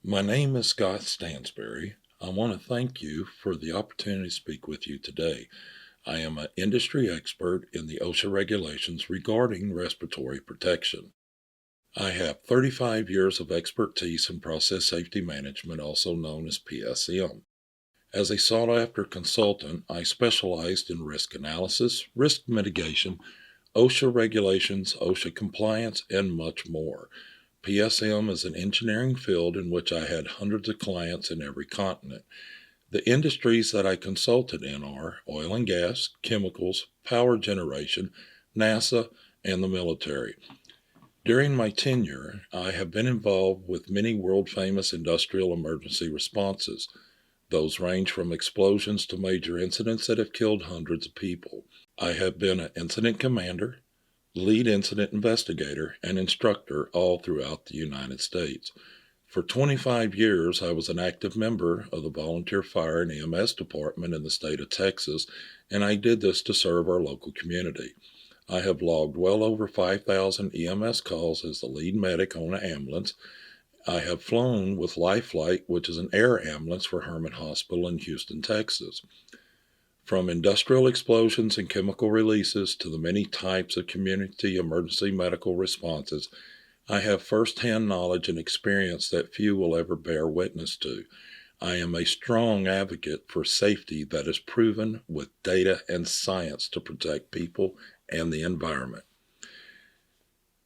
My name is Scott Stansbury. I want to thank you for the opportunity to speak with you today. I am an industry expert in the OSHA regulations regarding respiratory protection. I have 35 years of expertise in process safety management, also known as PSM. As a sought-after consultant, I specialized in risk analysis, risk mitigation, OSHA regulations, OSHA compliance, and much more. PSM is an engineering field in which I had hundreds of clients in every continent. The industries that I consulted in are oil and gas, chemicals, power generation, NASA, and the military. During my tenure, I have been involved with many world-famous industrial emergency responses. Those range from explosions to major incidents that have killed hundreds of people. I have been an incident commander, lead incident investigator, and instructor all throughout the United States. For 25 years, I was an active member of the Volunteer Fire and EMS Department in the state of Texas, and I did this to serve our local community. I have logged well over 5,000 EMS calls as the lead medic on an ambulance. I have flown with Life Flight, which is an air ambulance for Herman Hospital in Houston, Texas. From industrial explosions and chemical releases to the many types of community emergency medical responses, I have firsthand knowledge and experience that few will ever bear witness to. I am a strong advocate for safety that is proven with data and science to protect people and the environment.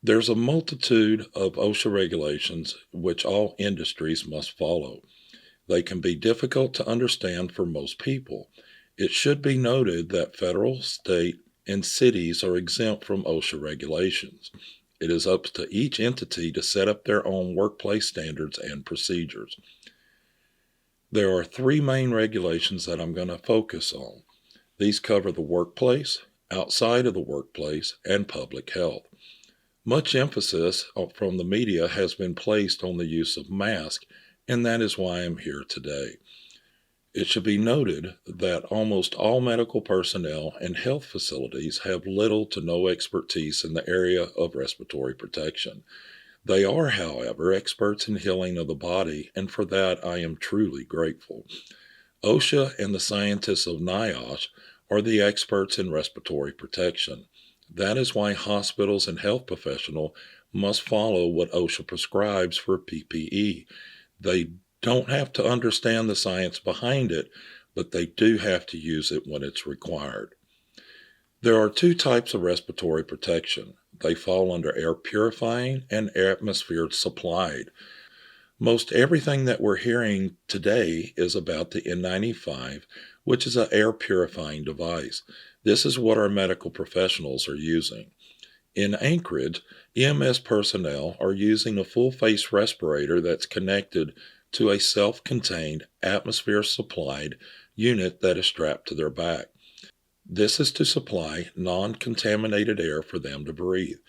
There's a multitude of OSHA regulations which all industries must follow. They can be difficult to understand for most people. It should be noted that federal, state, and cities are exempt from OSHA regulations. It is up to each entity to set up their own workplace standards and procedures. There are three main regulations that I'm going to focus on. These cover the workplace, outside of the workplace, and public health. Much emphasis from the media has been placed on the use of masks, and that is why I'm here today. It should be noted that almost all medical personnel and health facilities have little to no expertise in the area of respiratory protection. They are, however, experts in healing of the body, and for that I am truly grateful. OSHA and the scientists of NIOSH are the experts in respiratory protection. That is why hospitals and health professionals must follow what OSHA prescribes for PPE. They don't have to understand the science behind it, but they do have to use it when it's required. There are two types of respiratory protection. They fall under air purifying and atmosphere supplied. Most everything that we're hearing today is about the N95, which is an air purifying device. This is what our medical professionals are using. In Anchorage, EMS personnel are using a full-face respirator that's connected to a self-contained, atmosphere-supplied unit that is strapped to their back. This is to supply non-contaminated air for them to breathe.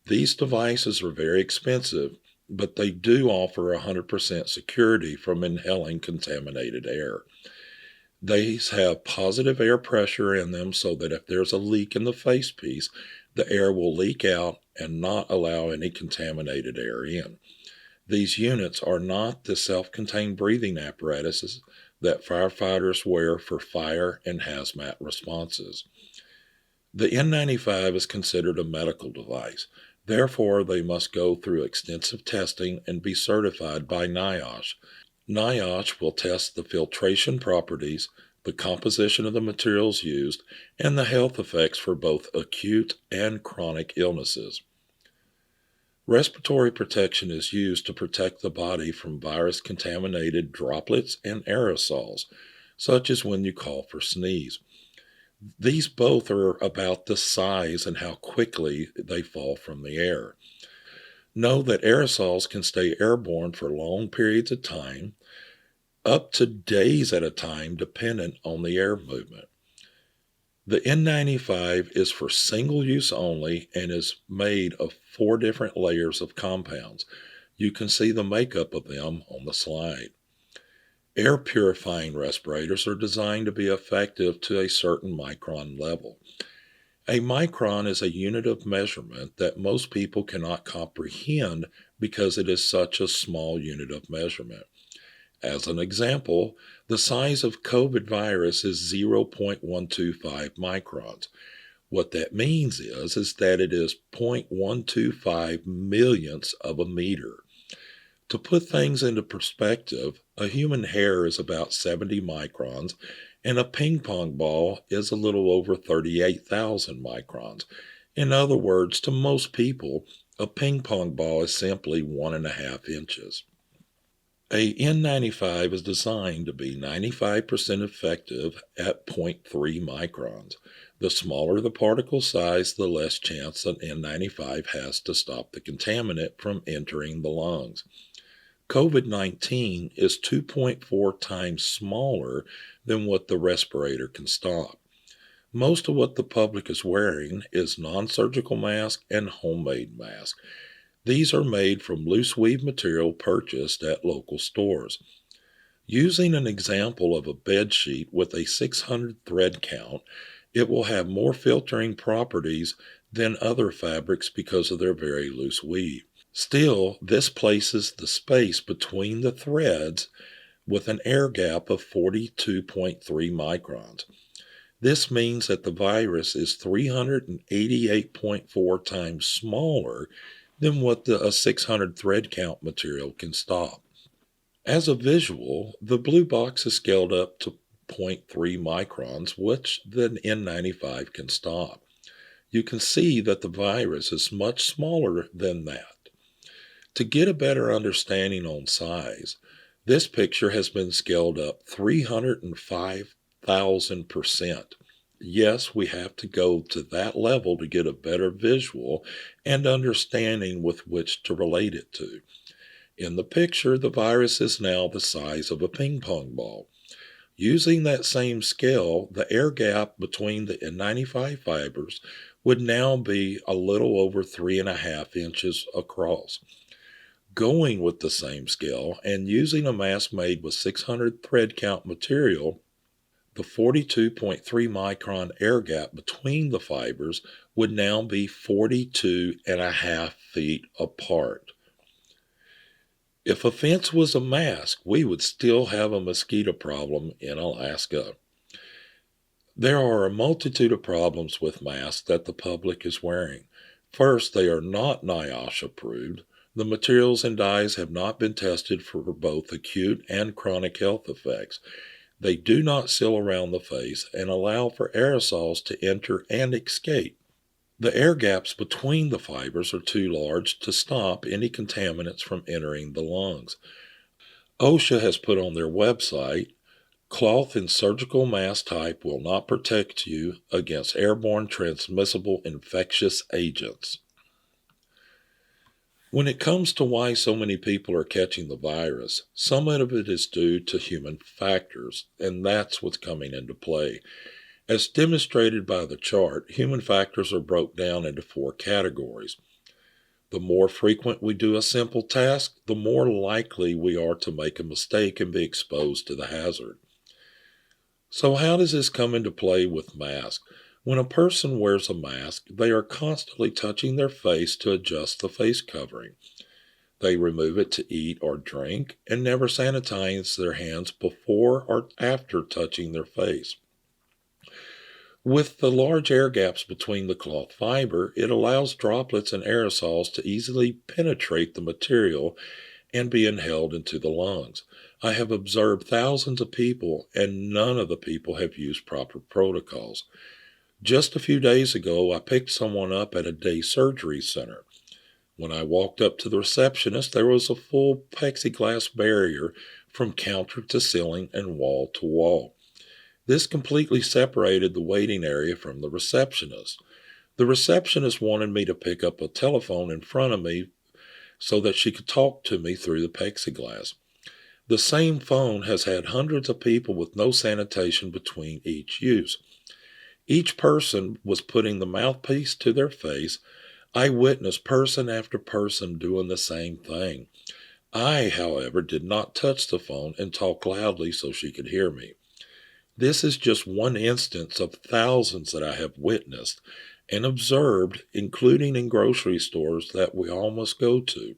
These devices are very expensive, but they do offer 100% security from inhaling contaminated air. These have positive air pressure in them so that if there's a leak in the facepiece, the air will leak out and not allow any contaminated air in. These units are not the self-contained breathing apparatuses that firefighters wear for fire and hazmat responses. The N95 is considered a medical device. Therefore, they must go through extensive testing and be certified by NIOSH. NIOSH will test the filtration properties, the composition of the materials used, and the health effects for both acute and chronic illnesses. Respiratory protection is used to protect the body from virus-contaminated droplets and aerosols, such as when you cough or sneeze. These both are about the size and how quickly they fall from the air. Know that aerosols can stay airborne for long periods of time, up to days at a time, dependent on the air movement. The N95 is for single use only and is made of 4 different layers of compounds. You can see the makeup of them on the slide. Air purifying respirators are designed to be effective to a certain micron level. A micron is a unit of measurement that most people cannot comprehend because it is such a small unit of measurement. As an example, the size of COVID virus is 0.125 microns. What that means is that it is 0.125 millionths of a meter. To put things into perspective, a human hair is about 70 microns, and a ping pong ball is a little over 38,000 microns. In other words, to most people, a ping pong ball is simply 1.5 inches. A N95 is designed to be 95% effective at 0.3 microns. The smaller the particle size, the less chance an N95 has to stop the contaminant from entering the lungs. COVID-19 is 2.4 times smaller than what the respirator can stop. Most of what the public is wearing is non-surgical masks and homemade masks. These are made from loose weave material purchased at local stores. Using an example of a bed sheet with a 600 thread count, it will have more filtering properties than other fabrics because of their very loose weave. Still, this places the space between the threads with an air gap of 42.3 microns. This means that the virus is 388.4 times smaller than what a 600 thread count material can stop. As a visual, the blue box is scaled up to 0.3 microns, which the N95 can stop. You can see that the virus is much smaller than that. To get a better understanding on size, this picture has been scaled up 305,000%. Yes, we have to go to that level to get a better visual and understanding with which to relate it to. In the picture, the virus is now the size of a ping pong ball. Using that same scale, the air gap between the N95 fibers would now be a little over 3.5 inches across. Going with the same scale and using a mask made with 600 thread count material, the 42.3 micron air gap between the fibers would now be 42.5 feet apart. If a fence was a mask, we would still have a mosquito problem in Alaska. There are a multitude of problems with masks that the public is wearing. First, they are not NIOSH approved. The materials and dyes have not been tested for both acute and chronic health effects. They do not seal around the face and allow for aerosols to enter and escape. The air gaps between the fibers are too large to stop any contaminants from entering the lungs. OSHA has put on their website, cloth and surgical mask type will not protect you against airborne transmissible infectious agents. When it comes to why so many people are catching the virus, some of it is due to human factors, and that's what's coming into play. As demonstrated by the chart, human factors are broken down into 4 categories. The more frequent we do a simple task, the more likely we are to make a mistake and be exposed to the hazard. So how does this come into play with masks? When a person wears a mask, they are constantly touching their face to adjust the face covering. They remove it to eat or drink and never sanitize their hands before or after touching their face. With the large air gaps between the cloth fiber, it allows droplets and aerosols to easily penetrate the material and be inhaled into the lungs. I have observed thousands of people, and none of the people have used proper protocols. Just a few days ago, I picked someone up at a day surgery center. When I walked up to the receptionist, there was a full plexiglass barrier from counter to ceiling and wall to wall. This completely separated the waiting area from the receptionist. The receptionist wanted me to pick up a telephone in front of me so that she could talk to me through the plexiglass. The same phone has had hundreds of people with no sanitation between each use. Each person was putting the mouthpiece to their face. I witnessed person after person doing the same thing. I, however, did not touch the phone and talk loudly so she could hear me. This is just one instance of thousands that I have witnessed and observed, including in grocery stores that we all must go to.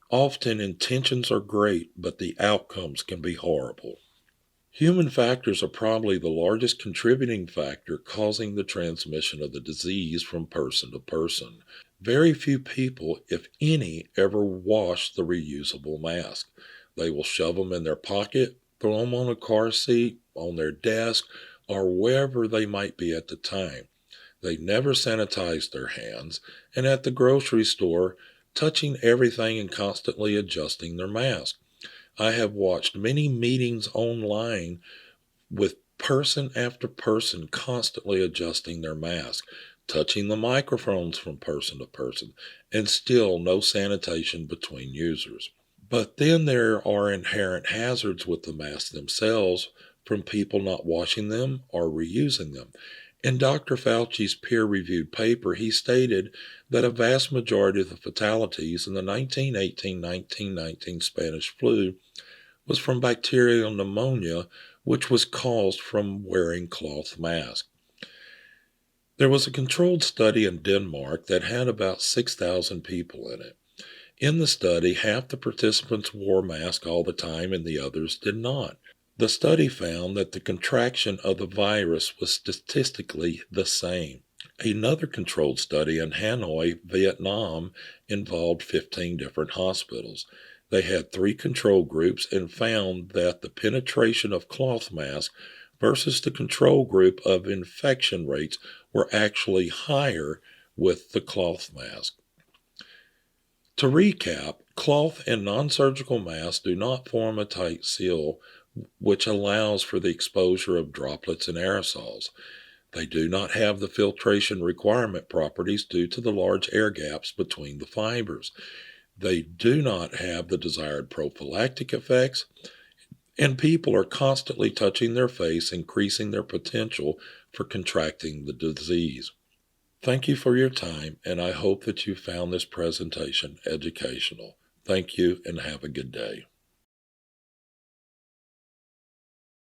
Often intentions are great, but the outcomes can be horrible. Human factors are probably the largest contributing factor causing the transmission of the disease from person to person. Very few people, if any, ever wash the reusable mask. They will shove them in their pocket, throw them on a car seat, on their desk, or wherever they might be at the time. They never sanitize their hands, and at the grocery store, touching everything and constantly adjusting their mask. I have watched many meetings online with person after person constantly adjusting their mask, touching the microphones from person to person, and still no sanitation between users. But then there are inherent hazards with the masks themselves from people not washing them or reusing them. In Dr. Fauci's peer-reviewed paper, he stated that a vast majority of the fatalities in the 1918-1919 Spanish flu was from bacterial pneumonia, which was caused from wearing cloth masks. There was a controlled study in Denmark that had about 6,000 people in it. In the study, half the participants wore masks all the time and the others did not. The study found that the contraction of the virus was statistically the same. Another controlled study in Hanoi, Vietnam, involved 15 different hospitals. They had 3 control groups and found that the penetration of cloth masks versus the control group of infection rates were actually higher with the cloth mask. To recap, cloth and non-surgical masks do not form a tight seal which allows for the exposure of droplets and aerosols. They do not have the filtration requirement properties due to the large air gaps between the fibers. They do not have the desired prophylactic effects, and people are constantly touching their face, increasing their potential for contracting the disease. Thank you for your time, and I hope that you found this presentation educational. Thank you, and have a good day.